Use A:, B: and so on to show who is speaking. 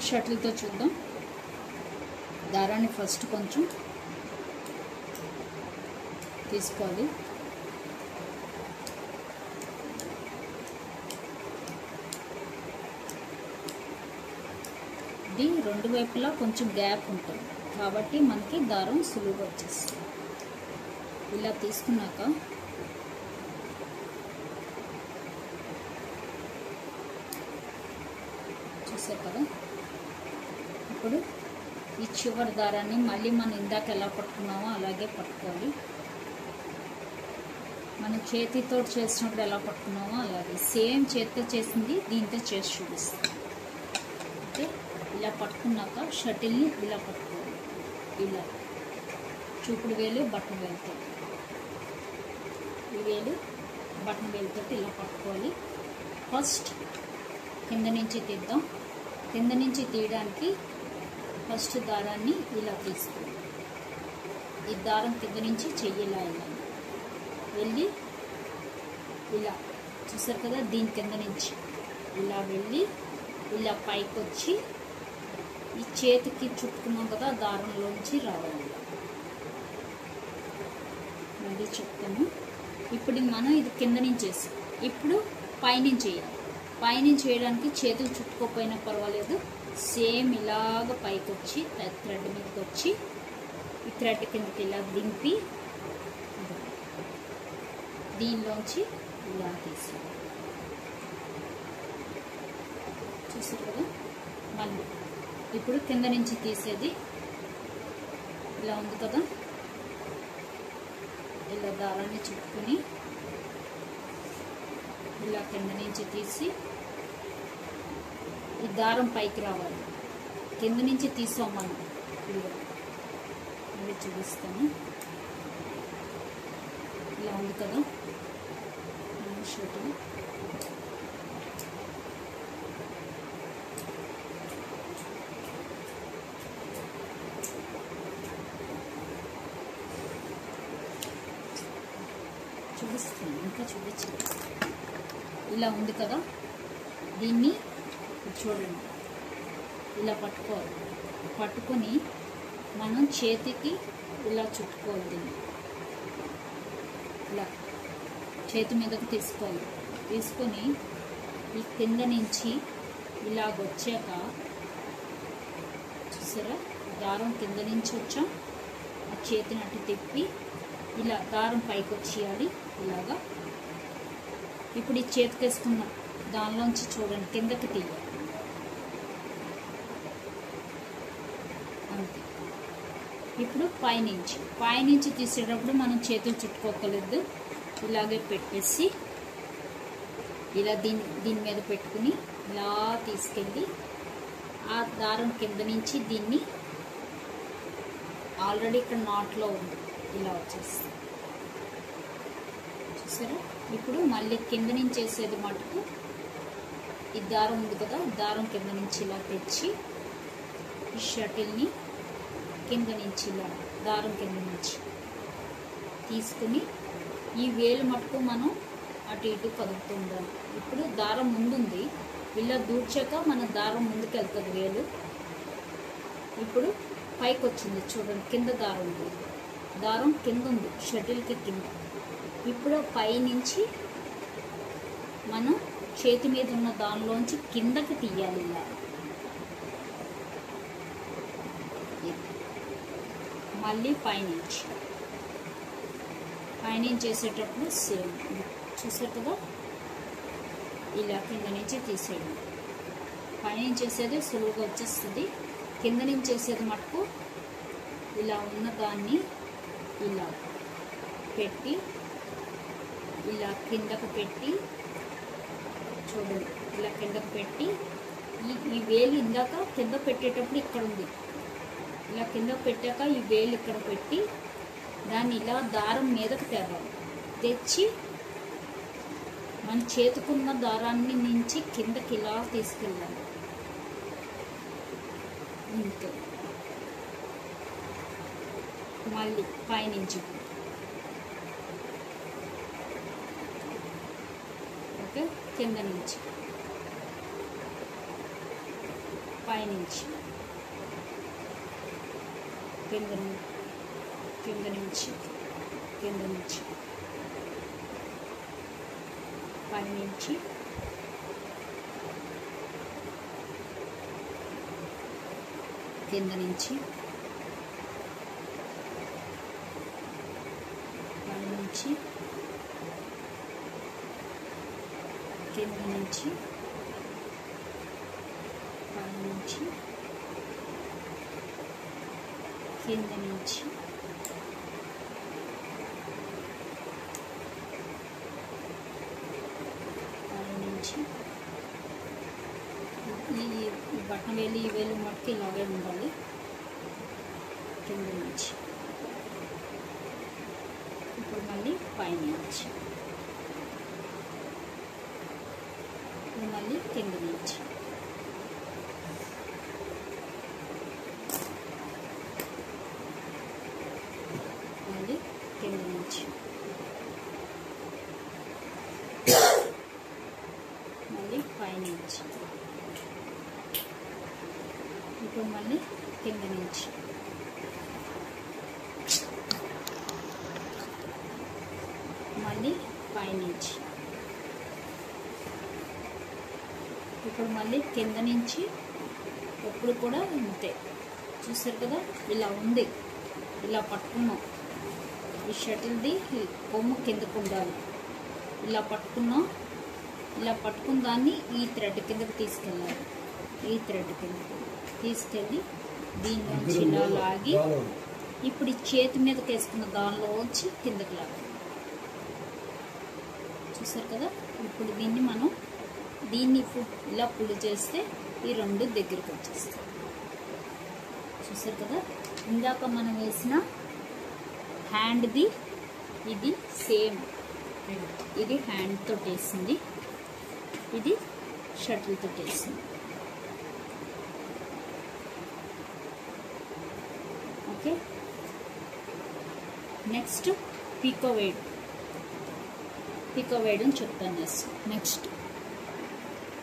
A: షటిల్తో చూద్దాం. దారాన్ని ఫస్ట్ కొంచెం తీసుకోవాలి. ఇది రెండు వైపులా కొంచెం గ్యాప్ ఉంటుంది కాబట్టి మనకి దారం సులువుగా వచ్చేస్తుంది. ఇలా తీసుకున్నాక చూసారు కదా, ఇప్పుడు ఈ చివరి దారాన్ని మళ్ళీ మనం ఇందాక ఎలా పట్టుకున్నామో అలాగే పట్టుకోవాలి. మనం చేతితో చేసినప్పుడు ఎలా పట్టుకున్నామో అలాగే సేమ్ చేతితో చేసింది దీంతో చేసి చూపిస్తాం. ఓకే, ఇలా పట్టుకున్నాక షటిల్ని ఇలా పట్టుకోవాలి. ఇలా చూపుడు వేలు బటన్ వేలుతో, ఈ వేలు బటన్ వేలుతో ఇలా పట్టుకోవాలి. ఫస్ట్ కింద నుంచి తీద్దాం. కింద నుంచి తీయడానికి ఫస్ట్ దారాన్ని ఇలా తీసుకోవాలి. ఈ దారం కింద నుంచి చెయ్యిలా వెళ్ళి ఇలా చూసారు కదా, దీని కింద నుంచి ఇలా వెళ్ళి ఇలా పైకి వచ్చి ఈ చేతికి చుట్టుకున్నాం కదా దారంలోంచి రావాలి. మళ్ళీ చెప్తాను. ఇప్పుడు మనం ఇది కింద నుంచి వేసాం, ఇప్పుడు పైనుంచి చేయాలి. పైనుంచి చేయడానికి చేతులు చుట్టుకోకపోయినా పర్వాలేదు, సేమ్ ఇలాగ పైకి వచ్చి థ్రెడ్ మీదకి వచ్చి ఈ థ్రెడ్ కిందకి ఇలా దింపి దీనిలోంచి ఇలా తీసి చూసారు కదా. మళ్ళీ ఇప్పుడు కింద నుంచి తీసేది ఇలా ఉంది కదా, ఇలా దారాన్ని చుట్టుకుని ఇలా కింద నుంచి తీసి ఈ దారం పైకి రావాలి. కింద నుంచి తీసాం మనం. ఇలా మళ్ళీ చూపిస్తాను. ఇలా ఉంది కదా షర్టు. చూపిస్తాను, ఇంకా చూపించాను. ఇలా ఉంది కదా, దీన్ని చూడండి ఇలా పట్టుకోవాలి. పట్టుకొని మనం చేతికి ఇలా చుట్టుకోవాలి. దీన్ని ఇలా చేతి మీదకి తీసుకోవాలి. తీసుకొని ఈ కింద నుంచి ఇలాగొచ్చాక చూసారా, దారం కింద నుంచి వచ్చాం, ఆ చేతిని అటు తిప్పి ఇలా దారం పైకి వచ్చేయాలి ఇలాగా. ఇప్పుడు ఈ చేతికి వేసుకున్న దానిలోంచి చూడండి కిందకి తీయాలి. అంతే. ఇప్పుడు పైనుంచి తీసేటప్పుడు మనం చేతులు చుట్టుకోకలేదు, ఇలాగే పెట్టేసి ఇలా దీని మీద పెట్టుకుని ఇలా తీసుకెళ్ళి ఆ దారం కింద నుంచి దీన్ని ఆల్రెడీ ఇక్కడ నాట్లో ఉంది ఇలా వచ్చేస్తుంది. చూసారా, ఇప్పుడు మళ్ళీ కింద నుంచి వేసేది మటుకు ఈ దారం ఉంది కదా, దారం కింద నుంచి ఇలా తెచ్చి ఈ షటిల్ని కింద నుంచి ఇలా దారం కింద నుంచి తీసుకుని ఈ వేలు మటుకు మనం అటు ఇటు కదుపుతూ ఉండాలి. ఇప్పుడు దారం ముందుంది, ఇలా దూర్చాక మన దారం ముందుకు వెళ్తుంది వేలు. ఇప్పుడు పైకి వచ్చింది చూడండి, కింద దారం ఉంది, దారం కింద ఉంది షటిల్కి కింద. ఇప్పుడు పైనుంచి మనం చేతి మీద ఉన్న దానిలోంచి కిందకి తీయాలి. ఇలా మళ్ళీ పైనుంచి వేసేటప్పుడు సేమ్ చూసారు కదా, ఇలా కింద నుంచి తీసేయడం. పైనుంచి వేసేది సులువుగా వచ్చేస్తుంది. కింద నుంచి వేసేది మటుకు ఇలా ఉన్న దాన్ని ఇలా పెట్టి ఇలా కిందకు పెట్టి చూడండి, ఇలా కిందకు పెట్టి ఈ వేలు ఇందాక కింద పెట్టేటప్పుడు ఇక్కడ ఉంది, ఇలా కింద పెట్టాక ఈ వేలు ఇక్కడ పెట్టి దాన్ని ఇలా దారం మీదకు తేవాలి. తెచ్చి మన చేతుకున్న దారాన్ని నుంచి కిందకి ఇలా తీసుకెళ్ళాలి. ఇంతే. మళ్ళీ పైనుంచి ఓకే, కింద నుంచి పైనుంచి కింద నుంచి పైనుంచి కింద నుంచి పైనుంచి కింద నుంచి పైనుంచి కింద నుంచి పైనుంచి ఈ బటన్ వేలు ఈ వేలు మట్టుకు ఇలాగే ఉండాలి. కింద నుంచి ఇప్పుడు మళ్ళీ పైనుంచి ఇప్పుడు మళ్ళీ కింద నుంచి మళ్ళీ కింద నుంచి మళ్ళీ పైనుంచి ఇప్పుడు మళ్ళీ కింద నుంచి మళ్ళీ పైనుంచి ఇప్పుడు మళ్ళీ కింద నుంచి ఎప్పుడు కూడా అంతే. చూసారు కదా, ఇలా ఉంది, ఇలా పట్టుకున్నాం. ఈ షటిల్ది కొమ్ము కిందకు ఉండాలి. ఇలా పట్టుకున్నాం. ఇలా పట్టుకున్న దాన్ని ఈ థ్రెడ్ కిందకి తీసుకెళ్ళాలి. ఈ థ్రెడ్ కిందకి తీసుకెళ్ళి దీనిలోంచి ఇలా లాగి ఇప్పుడు ఈ చేతి మీదకి వేసుకున్న దానిలోంచి కిందకి లాగాలి. చూసారు కదా, ఇప్పుడు దీన్ని ఇలా పుల్ చేస్తే ఈ రెండు దగ్గరికి వచ్చేస్తాయి. చూసారు కదా, ఇందాక మనం వేసిన హ్యాండ్ది ఇది సేమ్. ఇది హ్యాండ్ తోటి వేసింది, ఇది షటిల్ తోటి వేసింది. ఓకే, నెక్స్ట్ పీకో వేయడం చెప్తాను. నెక్స్ట్